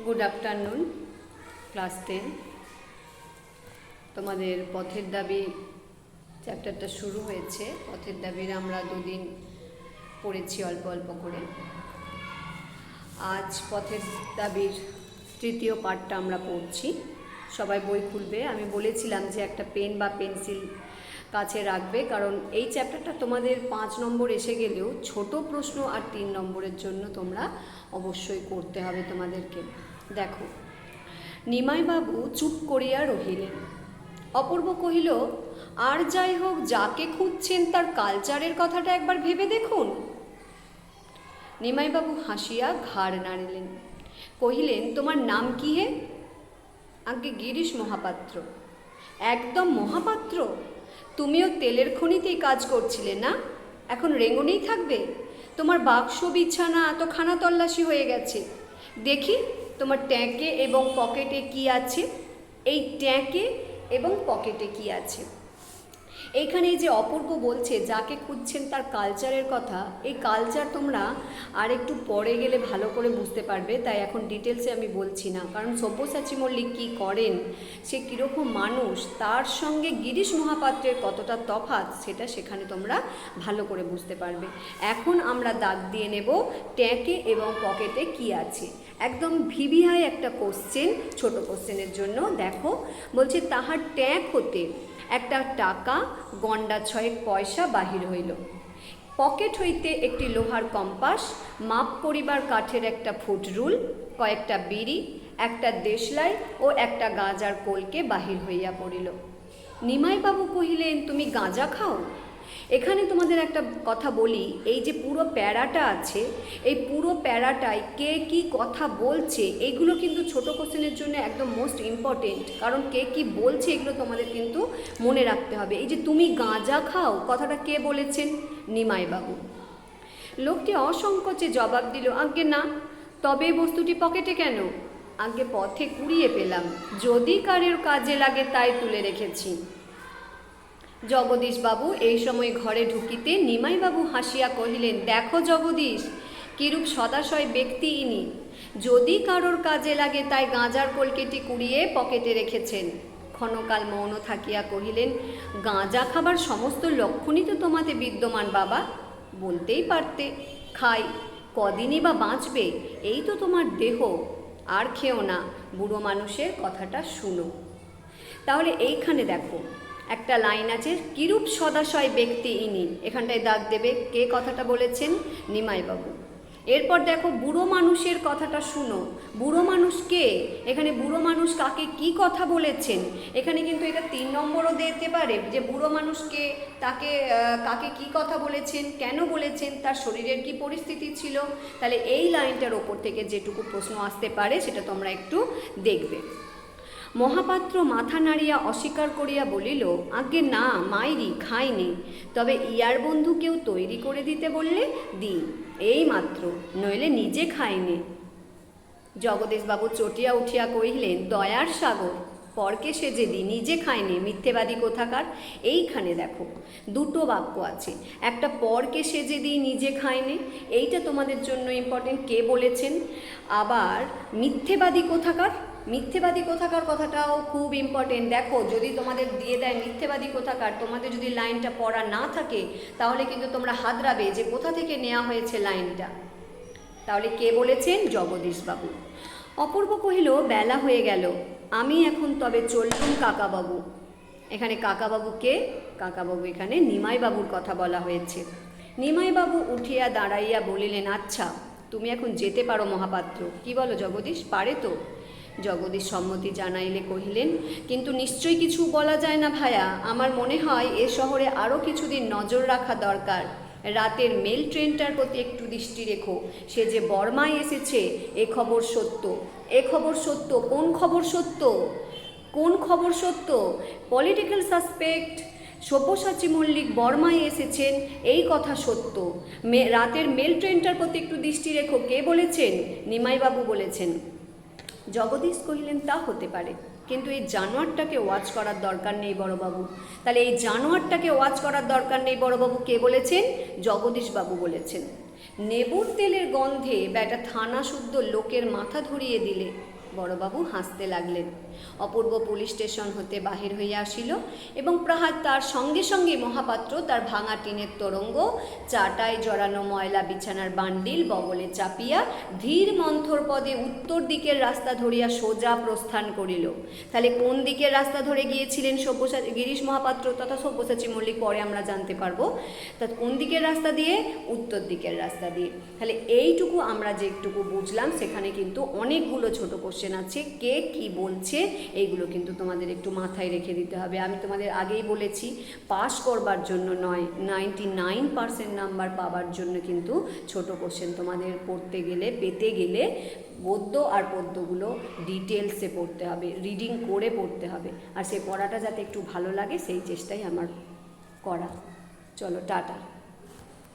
Good afternoon class 10। তোমাদের পথের দাবি চ্যাপ্টারটা শুরু হয়েছে। পথের দাবির আমরা দুদিন পড়েছি অল্প অল্প করে। আজ পথের দাবির তৃতীয় পার্টটা আমরা পড়ছি। সবাই বই খুলবে। আমি বলেছিলাম যে একটা পেন বা পেন্সিল কাছে রাখবে, কারণ এই চ্যাপ্টারটা তোমাদের 5 নম্বর এসে গেলেও ছোট প্রশ্ন আর 3 নম্বরের জন্য তোমরা অবশ্যই করতে হবে তোমাদেরকে। দেখো, নিমাইবাবু চুপ করিয়া রহিলেন। অপূর্ব কহিল, আর যাই হোক, যাকে খুঁজছেন তার কালচারের কথাটা একবার ভেবে দেখুন। নিমাইবাবু হাসিয়া ঘাড় নাড়িলেন, কহিলেন, তোমার নাম কি হে? আজ্ঞে গিরিশ মহাপাত্র। একদম মহাপাত্র? তুমিও তেলের খনিতেই কাজ করছিলে না? এখন রেঙ্গুনেই থাকবে? তোমার বাক্স বিছানা এত খানা তল্লাশি হয়ে গেছে। দেখি তোমার ট্যাঁকে এবং পকেটে কি আছে। এই ট্যাঁকে এবং পকেটে কি আছে? এইখানে যে অপূর্ব বলছে যাকে খুঁজছেন তার কালচারের কথা, এই কালচার তোমরা আর একটু পরে গেলে ভালো করে বুঝতে পারবে, তাই এখন ডিটেলসে আমি বলছি না। কারণ সব্যসাচী মল্লিক কী করেন, সে কীরকম মানুষ, তার সঙ্গে গিরিশ মহাপাত্রের কতটা তফাৎ, সেটা সেখানে তোমরা ভালো করে বুঝতে পারবে। এখন আমরা দাগ দিয়ে নেব ট্যাঁকে এবং পকেটে কি আছে। একদম ভিভিআই একটা কোশ্চেন, ছোট কোশ্চেনের জন্য। দেখো, বলছে তাহার ট্যাঁক হতে একটা টাকা গন্ডা 6 পয়সা বাহির হইল। পকেট হইতে একটি লোহার কম্পাস, মাপ করিবার কাঠের একটা ফুট রুল, কয়েকটা বিড়ি, একটা দেশলাই ও একটা গাঁজার কলকে বাহির হইয়া পড়িল। নিমাইবাবু কহিলেন, তুমি গাঁজা খাও? এখানে তোমাদের একটা কথা বলি, এই যে পুরো প্যারাটা আছে, এই পুরো প্যারাটায় কে কি কথা বলছে, এগুলো কিন্তু ছোট কোশ্চেনের জন্য একদম মোস্ট ইম্পর্টেন্ট। কারণ কে কি বলছে এগুলো তোমাদের কিন্তু মনে রাখতে হবে। এই যে তুমি গাঁজা খাও, কথাটা কে বলেছেন? নিমাইবাবু। লোকটি অসংকোচে জবাব দিল, আজ্ঞে না। তবে বস্তুটি পকেটে কেন? আজ্ঞে পথে কুড়িয়ে পেলাম, যদি কারের কাজে লাগে তাই তুলে রেখেছি। জগদীশবাবু এই সময় ঘরে ঢুকিতে নিমাইবাবু হাসিয়া কহিলেন, দেখো জগদীশ, কিরূপ সদাশয় ব্যক্তি ইনি। যদি কারোর কাজে লাগে তাই গাঁজার কলকেটি কুড়িয়ে পকেটে রেখেছেন। ক্ষণকাল মৌন থাকিয়া কহিলেন, গাঁজা খাবার সমস্ত লক্ষণই তো তোমাতে বিদ্যমান বাবা। বলতেই পারতে, খাই, কদিনই বা বাঁচবে, এই তো তোমার দেহ। আর খেও না, বুড়ো মানুষের কথাটা শুনো। তাহলে এইখানে দেখো একটা লাইন আছে, কিরূপ সদাশয় ব্যক্তি ইনি, এখানটায় দাগ দেবে, কে কথাটা বলেছেন? নিমাইবাবু। এরপর দেখো, বুড়ো মানুষের কথাটা শুনো। বুড়ো মানুষ কে? এখানে বুড়ো মানুষ কাকে কি কথা বলেছেন? এখানে কিন্তু এটা 3 নম্বরও দিতে পারে, যে বুড়ো মানুষকে তাকে কাকে কি কথা বলেছেন, কেন বলেছেন, তার শরীরের কি পরিস্থিতি ছিল। তাহলে এই লাইনটার ওপর থেকে যেটুকু প্রশ্ন আসতে পারে সেটা তোমরা একটু দেখবে। মহাপাত্র মাথা নাড়িয়া অস্বীকার করিয়া বলিল, আজ্ঞে না, মাইরি খাইনি। তবে ইয়ার বন্ধু কেউ তৈরি করে দিতে বললে দিই, এই মাত্র, নইলে নিজে খাইনি। জগদীশবাবু চটিয়া উঠিয়া কহিলেন, দয়ার সাগর, পরকে সেজে দিই, নিজে খায়নি, মিথ্যেবাদী কোথাকার। এইখানে দেখো দুটো বাক্য আছে, একটা পরকে সেজে দিই, নিজে খায়নি, এইটা তোমাদের জন্য ইম্পর্টেন্ট, কে বলেছেন। আবার মিথ্যেবাদী কোথাকার, মিথ্যেবাদী কোথাকার কথাটাও খুব ইম্পর্টেন্ট। দেখো, যদি তোমাদের দিয়ে দেয় মিথ্যেবাদী কোথাকার, তোমাদের যদি লাইনটা পড়া না থাকে তাহলে কিন্তু তোমরা হাতড়াবে যে কোথা থেকে নেওয়া হয়েছে লাইনটা। তাহলে কে বলেছেন? জগদীশবাবু। অপূর্ব কহিল, বেলা হয়ে গেল, আমি এখন তবে চললুম কাকাবাবু। এখানে কাকাবাবু কে? কাকাবাবু এখানে নিমাইবাবুর কথা বলা হয়েছে। নিমাইবাবু উঠিয়া দাঁড়াইয়া বলিলেন, আচ্ছা, তুমি এখন যেতে পারো মহাপাত্র। কি বলো জগদীশ, পারে তো? জগদীশ সম্মতি জানাইলে কহিলেন, কিন্তু নিশ্চয়ই কিছু বলা যায় না ভায়া। আমার মনে হয় এ শহরে আরও কিছুদিন নজর রাখা দরকার। রাতের মেল ট্রেনটার প্রতি একটু দৃষ্টি রেখো। সে যে বর্মায় এসেছে, এ খবর সত্য। এ খবর সত্য? কোন খবর সত্য? কোন খবর সত্য? পলিটিক্যাল সাসপেক্ট সব্যসাচী মল্লিক বর্মায় এসেছেন, এই কথা সত্য। রাতের মেল ট্রেনটার প্রতি একটু দৃষ্টি রেখো, কে বলেছেন? নিমাইবাবু বলেছেন। জগদীশ কহিলেন, তা হতে পারে, কিন্তু এই জানোয়ারটাকে ওয়াচ করার দরকার নেই বড়বাবু। তাহলে এই জানোয়ারটাকে ওয়াচ করার দরকার নেই বড়বাবু, কে বলেছেন? জগদীশবাবু বলেছেন। নেবুর তেলের গন্ধে ব্যাটা থানা শুদ্ধ লোকের মাথা ধরিয়ে দিলে বড়বাবু হাসতে লাগলেন। অপূর্ব পুলিশ স্টেশন হতে বাহির হইয়া আসিল এবং প্রায় তার সঙ্গে সঙ্গে মহাপাত্র তার ভাঙা টিনের তোরঙ্গ, চাটায় জড়ানো ময়লা বিছানার বান্ডিল বগলে চাপিয়া ধীর মন্থর পদে উত্তর দিকের রাস্তা ধরিয়া সোজা প্রস্থান করিল। তাহলে কোন দিকের রাস্তা ধরে গিয়েছিলেন সব্যসাচী গিরিশ মহাপাত্র তথা সব্যসাচী মল্লিক, পরে আমরা জানতে পারবো। তা কোন দিকের রাস্তা দিয়ে? উত্তর দিকের রাস্তা দিয়ে। তাহলে এইটুকু আমরা যেটুকু বুঝলাম, সেখানে কিন্তু অনেকগুলো ছোট কোশ্চেন আছে। কে কি বলছে এইগুলো কিন্তু তোমাদের একটু মাথায় রেখে দিতে হবে। আমি তোমাদের আগেই বলেছি, পাস করবার জন্য নয়, 99% নাম্বার পাওয়ার জন্য কিন্তু ছোট কোশ্চেন তোমাদের পড়তে গেলে, পেতে গেলে গদ্য আর পদ্যগুলো ডিটেলসে পড়তে হবে, রিডিং করে পড়তে হবে। আর সেই পড়াটা যাতে একটু ভালো লাগে সেই চেষ্টাই আমার করা। চলো, টাটা।